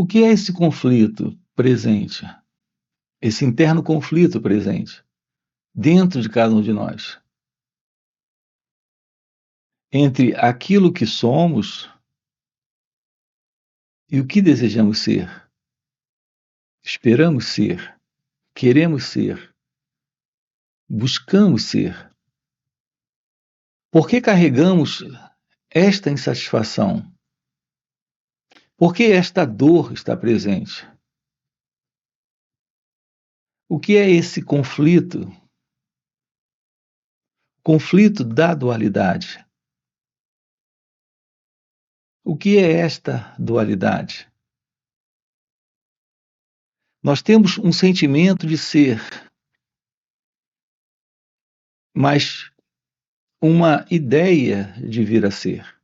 O que é esse conflito presente? Esse interno conflito presente dentro de cada um de nós, entre aquilo que somos e o que desejamos ser, esperamos ser, queremos ser, buscamos ser. Por que carregamos esta insatisfação? Por que esta dor está presente? O que é esse conflito? Conflito da dualidade. O que é esta dualidade? Nós temos um sentimento de ser, mas uma ideia de vir a ser.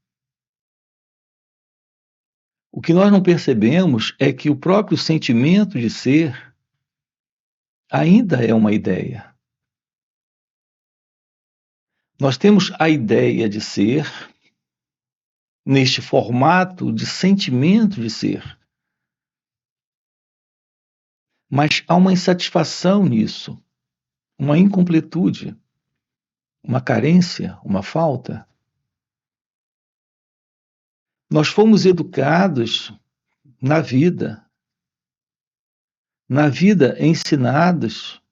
O que nós não percebemos é que o próprio sentimento de ser ainda é uma ideia. Nós temos a ideia de ser neste formato de sentimento de ser. Mas há uma insatisfação nisso, uma incompletude, uma carência, uma falta. Nós fomos educados na vida ensinados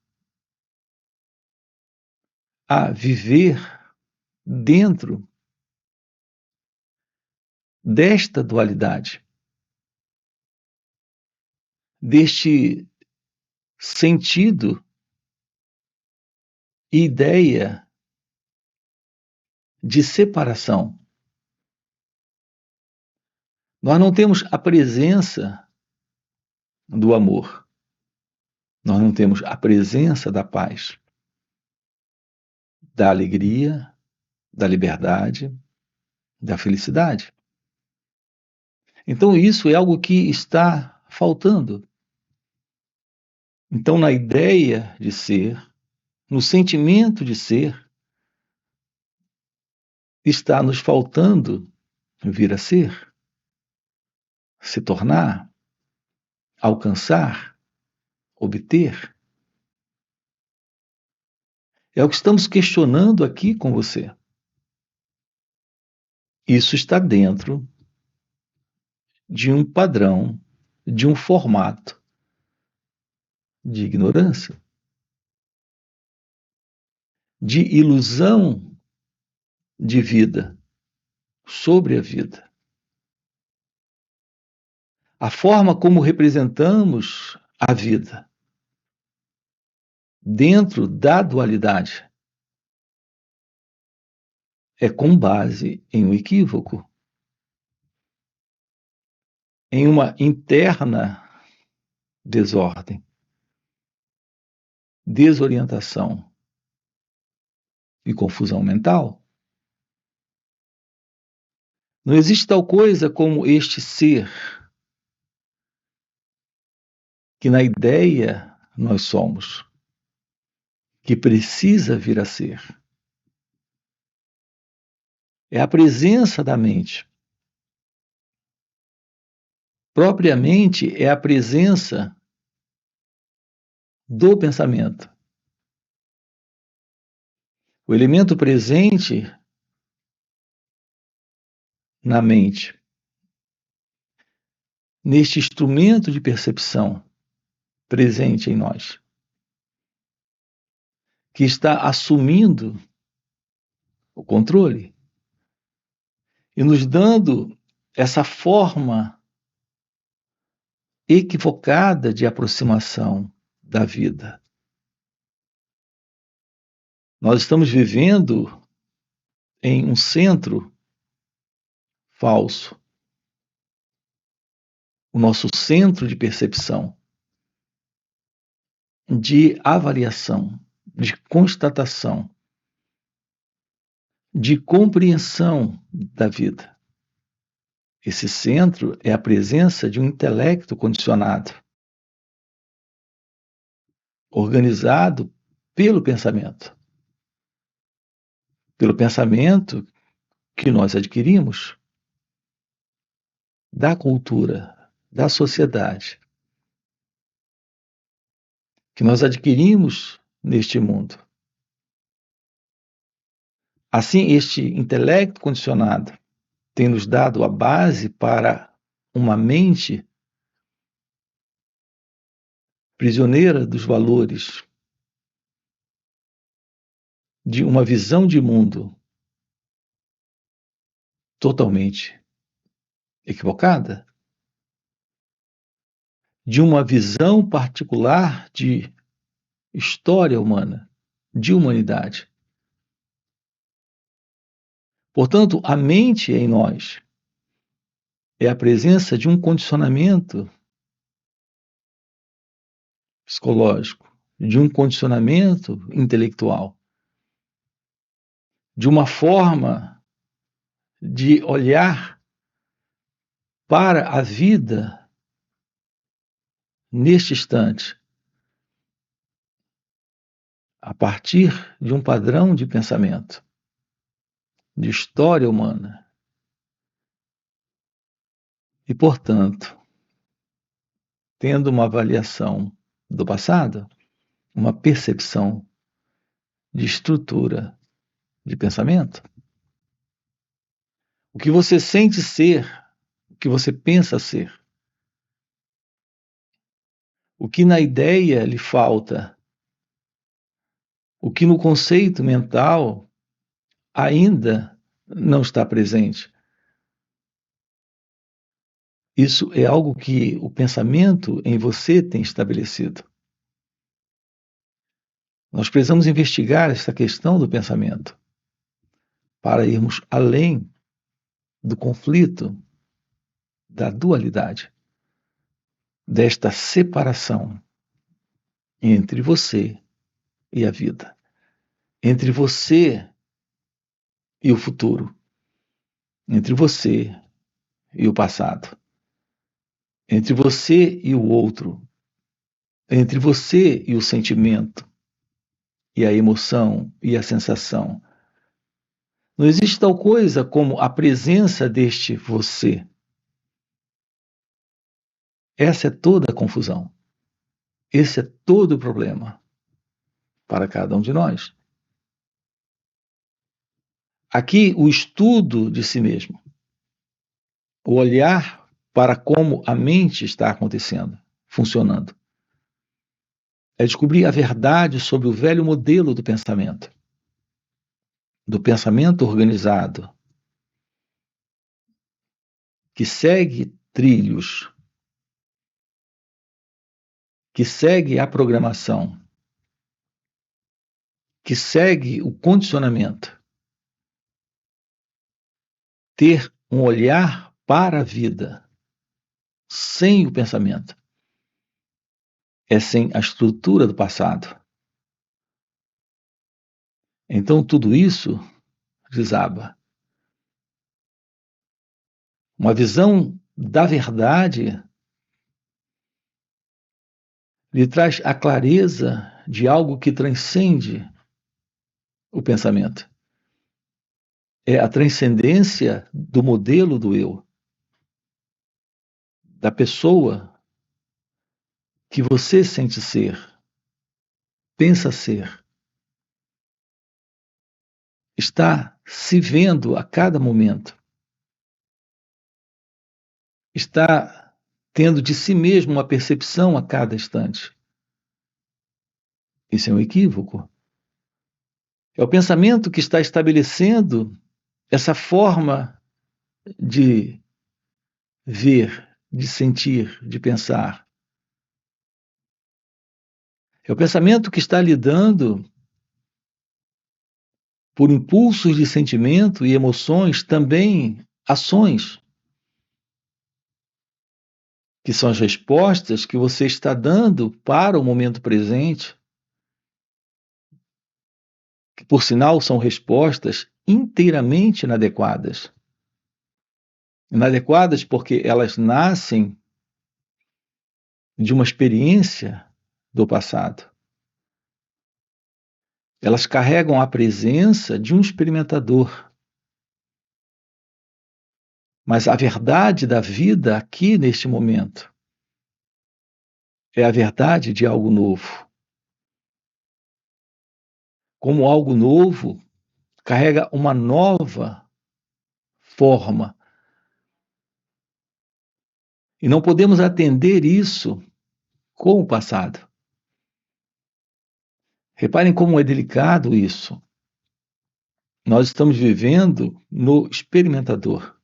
a viver dentro desta dualidade, deste sentido e ideia de separação. Nós não temos a presença do amor. Nós não temos a presença da paz, da alegria, da liberdade, da felicidade. Então, isso é algo que está faltando. Então, na ideia de ser, no sentimento de ser, está nos faltando vir a ser, se tornar, alcançar, obter. É o que estamos questionando aqui com você. Isso está dentro de um padrão, de um formato de ignorância, de ilusão de vida sobre a vida. A forma como representamos a vida dentro da dualidade é com base em um equívoco, em uma interna desordem, desorientação e confusão mental. Não existe tal coisa como este ser que na ideia nós somos, que precisa vir a ser. É a presença da mente. Propriamente é a presença do pensamento. O elemento presente na mente, neste instrumento de percepção presente em nós, que está assumindo o controle e nos dando essa forma equivocada de aproximação da vida. Nós estamos vivendo em um centro falso. O nosso centro de percepção, de avaliação, de constatação, de compreensão da vida. Esse centro é a presença de um intelecto condicionado, organizado pelo pensamento que nós adquirimos da cultura, da sociedade que nós adquirimos neste mundo. Assim, este intelecto condicionado tem nos dado a base para uma mente prisioneira dos valores, de uma visão de mundo totalmente equivocada, de uma visão particular de história humana, de humanidade. Portanto, a mente em nós é a presença de um condicionamento psicológico, de um condicionamento intelectual, de uma forma de olhar para a vida neste instante, a partir de um padrão de pensamento, de história humana. E, portanto, tendo uma avaliação do passado, uma percepção de estrutura de pensamento, o que você sente ser, o que você pensa ser, o que na ideia lhe falta, o que no conceito mental ainda não está presente. Isso é algo que o pensamento em você tem estabelecido. Nós precisamos investigar essa questão do pensamento para irmos além do conflito, da dualidade, desta separação entre você e a vida, entre você e o futuro, entre você e o passado, entre você e o outro, entre você e o sentimento, e a emoção e a sensação. Não existe tal coisa como a presença deste você. Essa é toda a confusão. Esse é todo o problema para cada um de nós. Aqui, o estudo de si mesmo, o olhar para como a mente está acontecendo, funcionando, é descobrir a verdade sobre o velho modelo do pensamento organizado, que segue trilhos, que segue a programação, que segue o condicionamento. Ter um olhar para a vida sem o pensamento é sem a estrutura do passado. Então tudo isso desaba. Uma visão da verdade lhe traz a clareza de algo que transcende o pensamento. É a transcendência do modelo do eu, da pessoa que você sente ser, pensa ser. Está se vendo a cada momento. Está tendo de si mesmo uma percepção a cada instante. Isso é um equívoco. É o pensamento que está estabelecendo essa forma de ver, de sentir, de pensar. É o pensamento que está lidando por impulsos de sentimento e emoções, também ações, que são as respostas que você está dando para o momento presente, que, por sinal, são respostas inteiramente inadequadas. Inadequadas porque elas nascem de uma experiência do passado. Elas carregam a presença de um experimentador. Mas a verdade da vida aqui neste momento é a verdade de algo novo. Como algo novo carrega uma nova forma. E não podemos atender isso com o passado. Reparem como é delicado isso. Nós estamos vivendo no experimentador.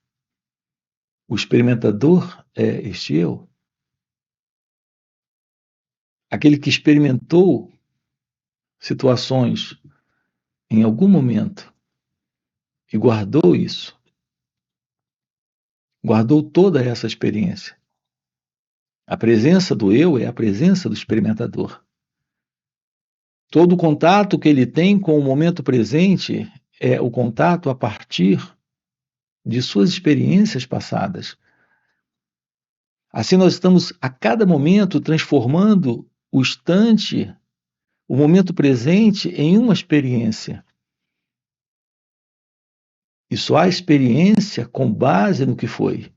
O experimentador é este eu. Aquele que experimentou situações em algum momento e guardou isso. Guardou toda essa experiência. A presença do eu é a presença do experimentador. Todo o contato que ele tem com o momento presente é o contato a partir de suas experiências passadas. Assim, nós estamos a cada momento transformando o instante, o momento presente, em uma experiência. E só há experiência com base no que foi.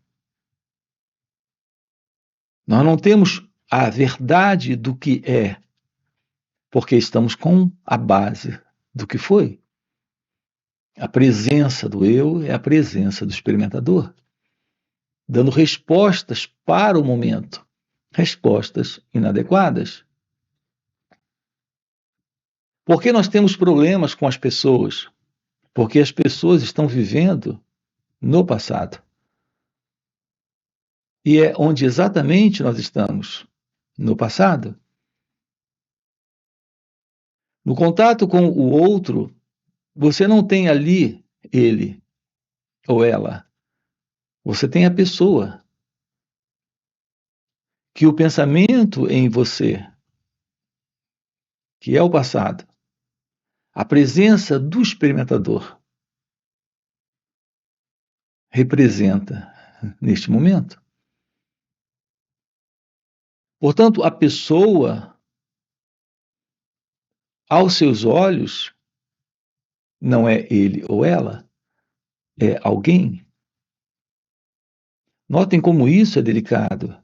Nós não temos a verdade do que é, porque estamos com a base do que foi. A presença do eu é a presença do experimentador, dando respostas para o momento, respostas inadequadas. Por que nós temos problemas com as pessoas? Porque as pessoas estão vivendo no passado. E é onde exatamente nós estamos, no passado. No contato com o outro, você não tem ali ele ou ela. Você tem a pessoa. Que o pensamento em você, que é o passado, a presença do experimentador, representa neste momento. Portanto, a pessoa, aos seus olhos, não é ele ou ela, é alguém. Notem como isso é delicado.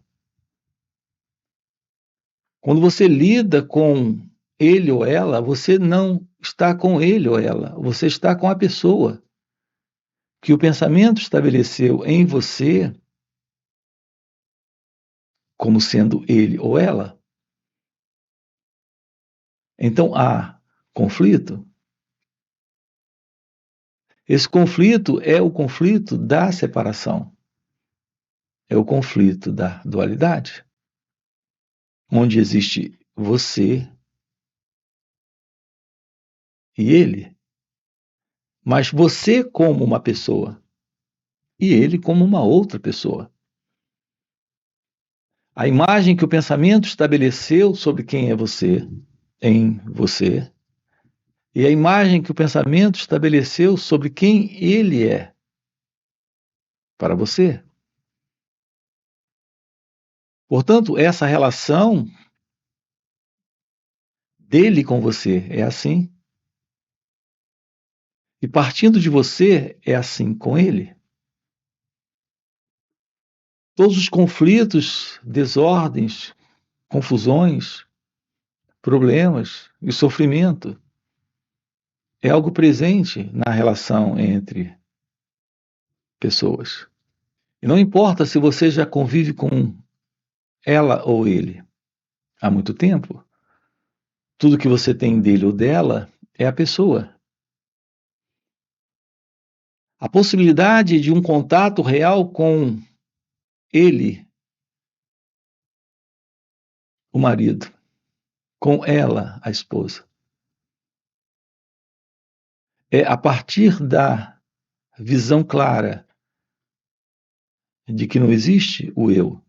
Quando você lida com ele ou ela, você não está com ele ou ela, você está com a pessoa que o pensamento estabeleceu em você como sendo ele ou ela. Então há conflito. Esse conflito é o conflito da separação. É o conflito da dualidade. Onde existe você e ele. Mas você como uma pessoa e ele como uma outra pessoa. A imagem que o pensamento estabeleceu sobre quem é você, em você, e a imagem que o pensamento estabeleceu sobre quem ele é para você. Portanto, essa relação dele com você é assim. E partindo de você, é assim com ele. Todos os conflitos, desordens, confusões, problemas e sofrimento é algo presente na relação entre pessoas. E não importa se você já convive com ela ou ele há muito tempo, tudo que você tem dele ou dela é a pessoa. A possibilidade de um contato real com ele, o marido, com ela, a esposa, é a partir da visão clara de que não existe o eu.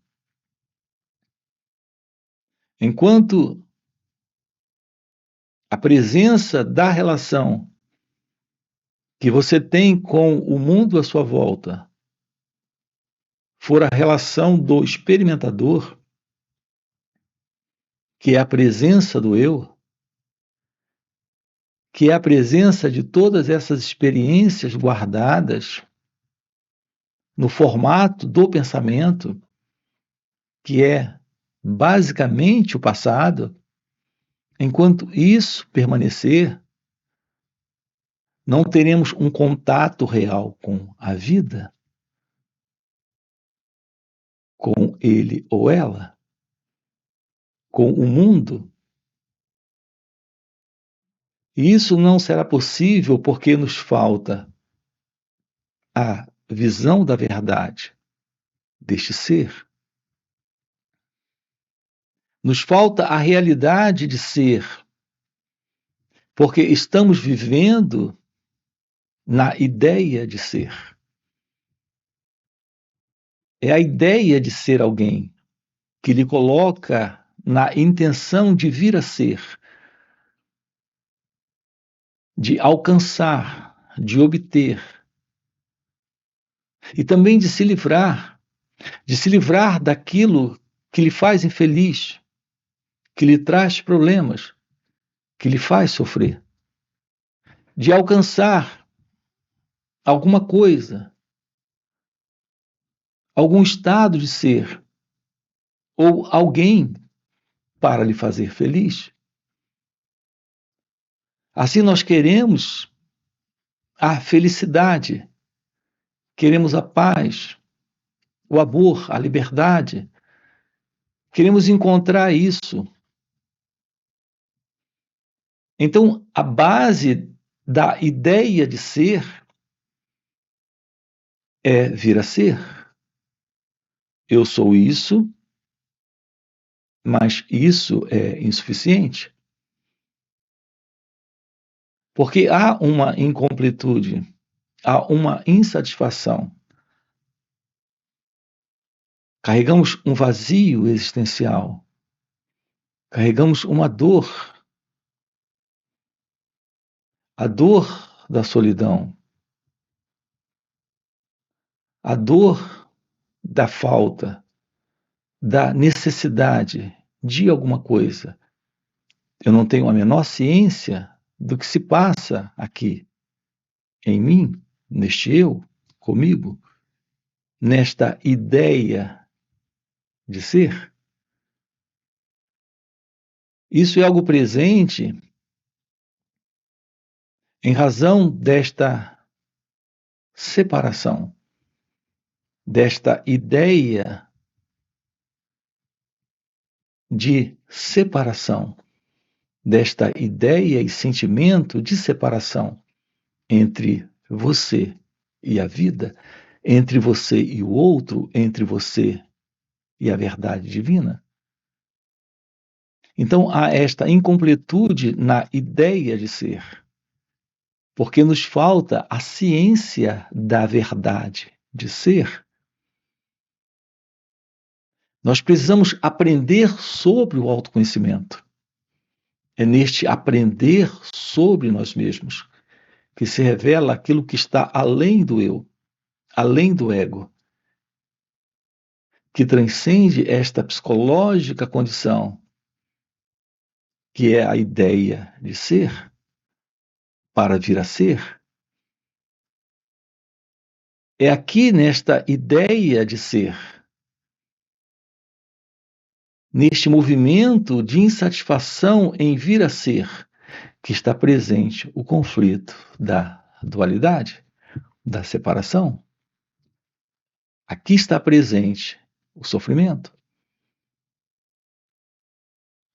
Enquanto a presença da relação que você tem com o mundo à sua volta for a relação do experimentador, que é a presença do eu, que é a presença de todas essas experiências guardadas, no formato do pensamento, que é basicamente o passado, enquanto isso permanecer, não teremos um contato real com a vida, com ele ou ela, com o mundo. E isso não será possível porque nos falta a visão da verdade deste ser. Nos falta a realidade de ser, porque estamos vivendo na ideia de ser. É a ideia de ser alguém que lhe coloca na intenção de vir a ser, de alcançar, de obter, e também de se livrar daquilo que lhe faz infeliz, que lhe traz problemas, que lhe faz sofrer, de alcançar alguma coisa, algum estado de ser, ou alguém para lhe fazer feliz. Assim nós queremos a felicidade, queremos a paz, o amor, a liberdade. Queremos encontrar isso. Então, a base da ideia de ser é vir a ser. Eu sou isso, mas isso é insuficiente. Porque há uma incompletude, há uma insatisfação. Carregamos um vazio existencial, carregamos uma dor, a dor da solidão, a dor da falta, da necessidade de alguma coisa. Eu não tenho a menor ciência do que se passa aqui, em mim, neste eu, comigo, nesta ideia de ser. Isso é algo presente em razão desta separação, desta ideia de separação, desta ideia e sentimento de separação entre você e a vida, entre você e o outro, entre você e a verdade divina. Então há esta incompletude na ideia de ser, porque nos falta a ciência da verdade de ser. Nós precisamos aprender sobre o autoconhecimento. É neste aprender sobre nós mesmos que se revela aquilo que está além do eu, além do ego, que transcende esta psicológica condição, que é a ideia de ser, para vir a ser. É aqui nesta ideia de ser, neste movimento de insatisfação em vir a ser, que está presente o conflito da dualidade, da separação. Aqui está presente o sofrimento.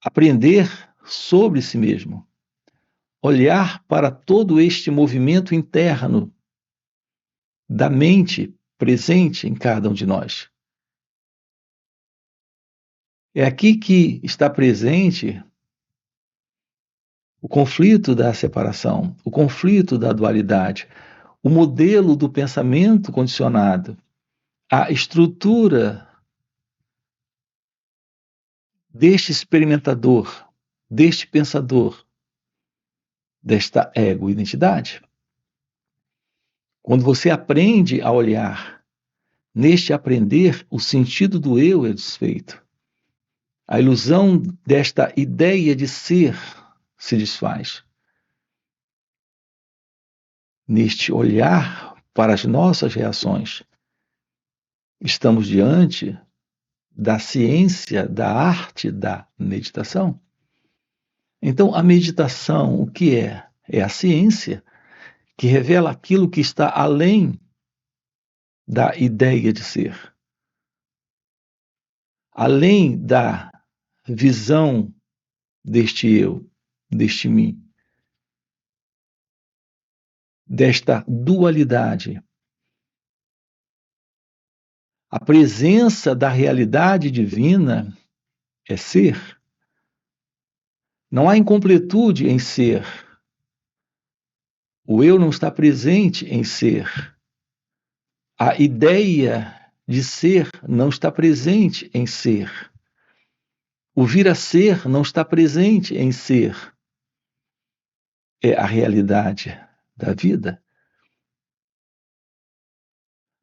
Aprender sobre si mesmo, olhar para todo este movimento interno da mente presente em cada um de nós. É aqui que está presente o conflito da separação, o conflito da dualidade, o modelo do pensamento condicionado, a estrutura deste experimentador, deste pensador, desta ego-identidade. Quando você aprende a olhar, neste aprender, o sentido do eu é desfeito. A ilusão desta ideia de ser se desfaz. Neste olhar para as nossas reações, estamos diante da ciência, da arte da meditação. Então, a meditação, o que é? É a ciência que revela aquilo que está além da ideia de ser, além da visão deste eu, deste mim, desta dualidade. A presença da realidade divina é ser. Não há incompletude em ser. O eu não está presente em ser. A ideia de ser não está presente em ser. O vir a ser não está presente em ser. É a realidade da vida.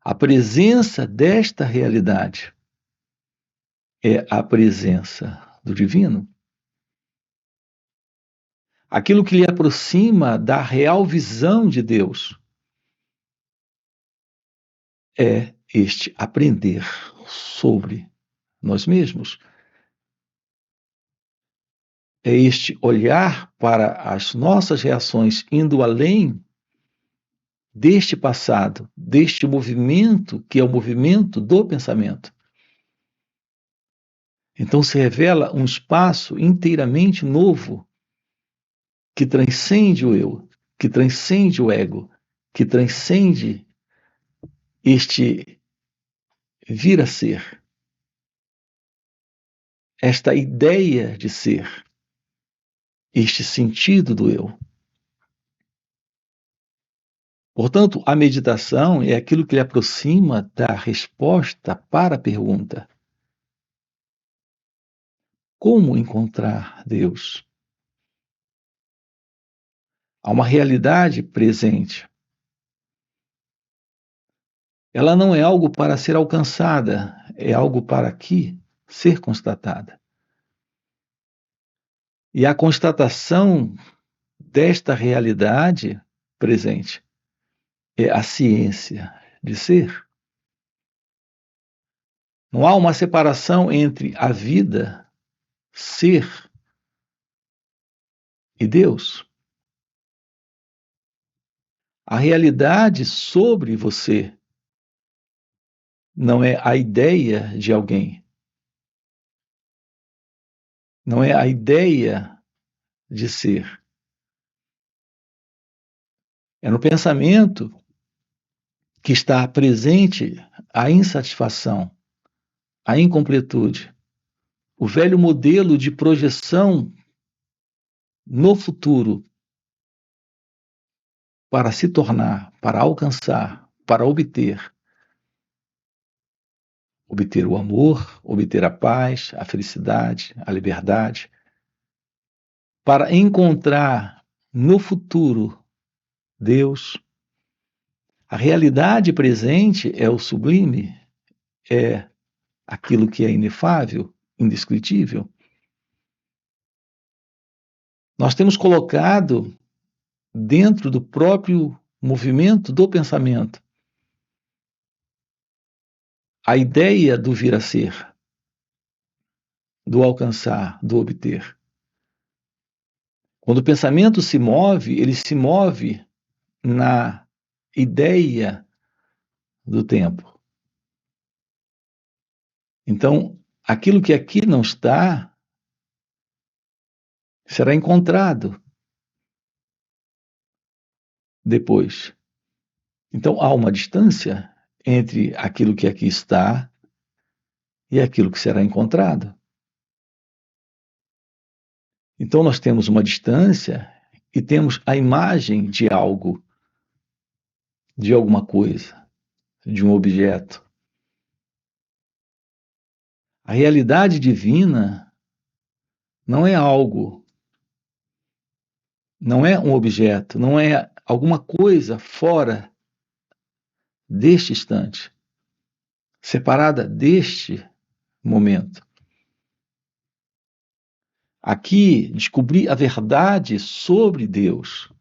A presença desta realidade é a presença do divino. Aquilo que lhe aproxima da real visão de Deus é este aprender sobre nós mesmos. É este olhar para as nossas reações indo além deste passado, deste movimento que é o movimento do pensamento. Então se revela um espaço inteiramente novo que transcende o eu, que transcende o ego, que transcende este vir a ser, esta ideia de ser, este sentido do eu. Portanto, a meditação é aquilo que lhe aproxima da resposta para a pergunta: como encontrar Deus? Há uma realidade presente. Ela não é algo para ser alcançada, é algo para aqui ser constatada. E a constatação desta realidade presente é a ciência de ser. Não há uma separação entre a vida, ser e Deus. A realidade sobre você não é a ideia de alguém, não é a ideia de ser. É no pensamento que está presente a insatisfação, a incompletude, o velho modelo de projeção no futuro para se tornar, para alcançar, para obter. Obter o amor, obter a paz, a felicidade, a liberdade, para encontrar no futuro Deus. A realidade presente é o sublime, é aquilo que é inefável, indescritível. Nós temos colocado dentro do próprio movimento do pensamento a ideia do vir a ser, do alcançar, do obter. Quando o pensamento se move, ele se move na ideia do tempo. Então, aquilo que aqui não está será encontrado depois. Então, há uma distância entre aquilo que aqui está e aquilo que será encontrado. Então, nós temos uma distância e temos a imagem de algo, de alguma coisa, de um objeto. A realidade divina não é algo, não é um objeto, não é alguma coisa fora deste instante, separada deste momento. Aqui, descobrir a verdade sobre Deus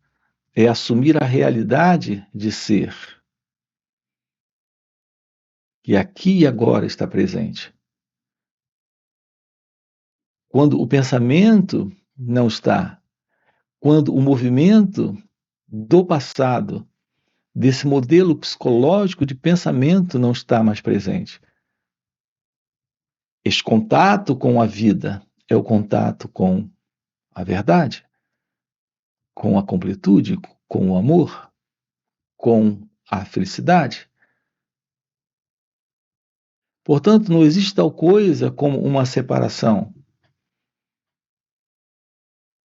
é assumir a realidade de ser. que aqui e agora está presente. Quando o pensamento não está, quando o movimento do passado, desse modelo psicológico de pensamento não está mais presente. Este contato com a vida é o contato com a verdade, com a completude, com o amor, com a felicidade. Portanto, não existe tal coisa como uma separação.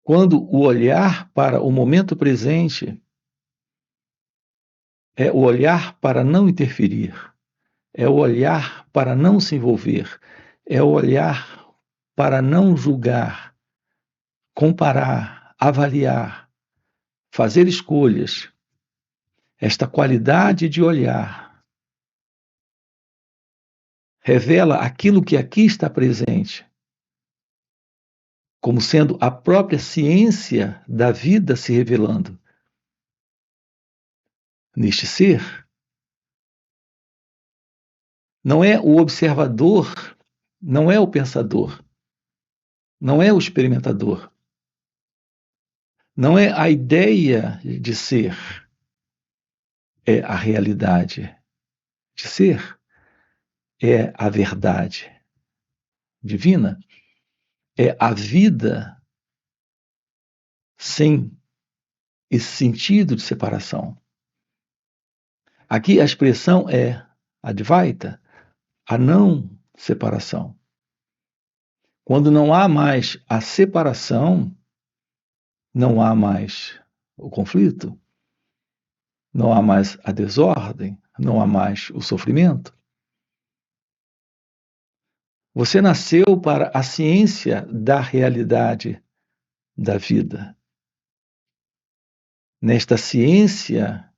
Quando o olhar para o momento presente é o olhar para não interferir, é o olhar para não se envolver, é o olhar para não julgar, comparar, avaliar, fazer escolhas. Esta qualidade de olhar revela aquilo que aqui está presente, como sendo a própria ciência da vida se revelando neste ser. Não é o observador, não é o pensador, não é o experimentador, não é a ideia de ser, é a realidade de ser, é a verdade divina, é a vida sem esse sentido de separação. Aqui a expressão é Advaita, a não separação. Quando não há mais a separação, não há mais o conflito, não há mais a desordem, não há mais o sofrimento. Você nasceu para a ciência da realidade da vida. Nesta ciência,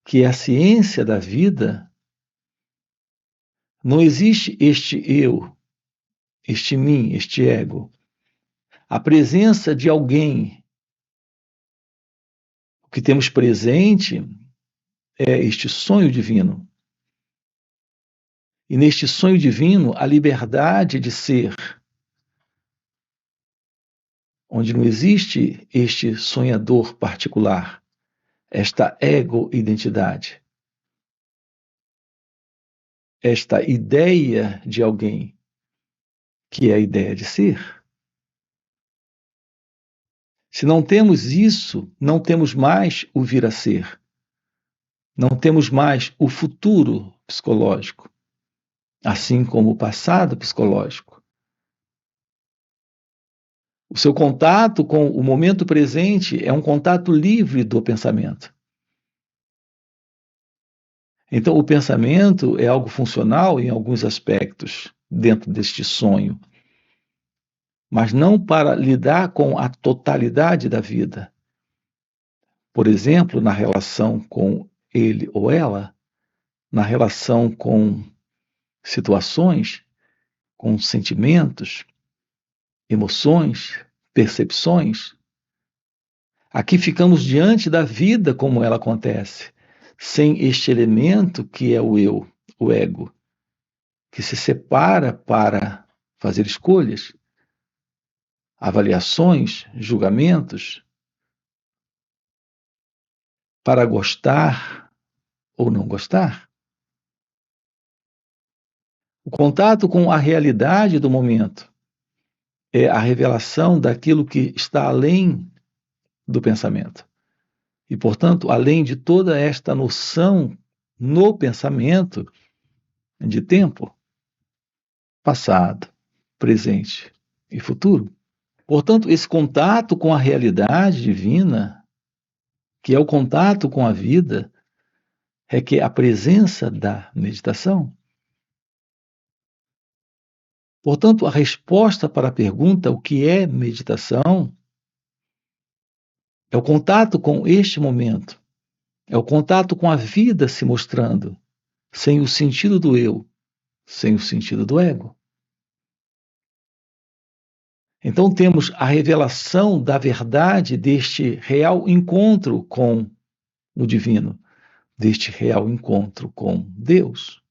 que é a ciência da vida, não existe este eu, este mim, este ego. A presença de alguém. O que temos presente é este sonho divino. E neste sonho divino, a liberdade de ser, onde não existe este sonhador particular, esta ego-identidade, esta ideia de alguém, que é a ideia de ser. Se não temos isso, não temos mais o vir a ser. Não temos mais o futuro psicológico, assim como o passado psicológico. O seu contato com o momento presente é um contato livre do pensamento. Então, o pensamento é algo funcional em alguns aspectos dentro deste sonho, mas não para lidar com a totalidade da vida. Por exemplo, na relação com ele ou ela, na relação com situações, com sentimentos, emoções, percepções. Aqui ficamos diante da vida como ela acontece, sem este elemento que é o eu, o ego, que se separa para fazer escolhas, avaliações, julgamentos, para gostar ou não gostar. O contato com a realidade do momento é a revelação daquilo que está além do pensamento. E, portanto, além de toda esta noção no pensamento de tempo, passado, presente e futuro. Portanto, esse contato com a realidade divina, que é o contato com a vida, requer a presença da meditação. Portanto, a resposta para a pergunta o que é meditação é o contato com este momento, é o contato com a vida se mostrando, sem o sentido do eu, sem o sentido do ego. Então temos a revelação da verdade deste real encontro com o divino, deste real encontro com Deus.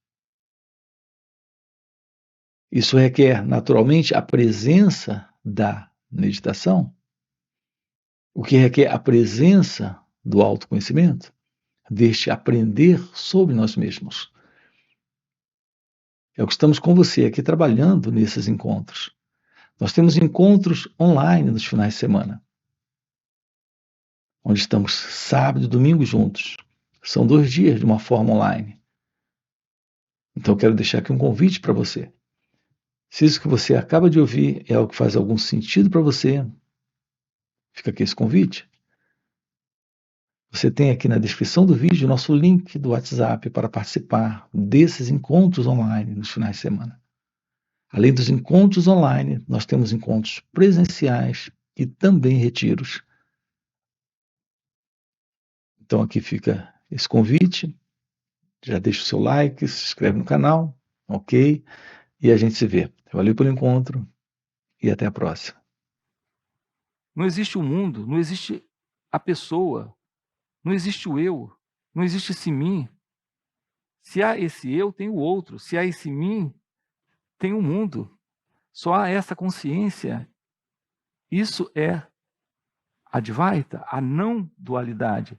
Isso requer, naturalmente, a presença da meditação, o que requer a presença do autoconhecimento, deste aprender sobre nós mesmos. É o que estamos com você aqui trabalhando nesses encontros. Nós temos encontros online nos finais de semana, onde estamos sábado e domingo juntos. São 2 dias de uma forma online. Então, eu quero deixar aqui um convite para você. Se isso que você acaba de ouvir é algo que faz algum sentido para você, fica aqui esse convite. Você tem aqui na descrição do vídeo o nosso link do WhatsApp para participar desses encontros online nos finais de semana. Além dos encontros online, nós temos encontros presenciais e também retiros. Então aqui fica esse convite. Já deixa o seu like, se inscreve no canal, ok? E a gente se vê. Valeu pelo encontro e até a próxima. Não existe o mundo, não existe a pessoa, não existe o eu, não existe esse mim. Se há esse eu, tem o outro. Se há esse mim, tem o mundo. Só há essa consciência. Isso é Advaita, a não dualidade.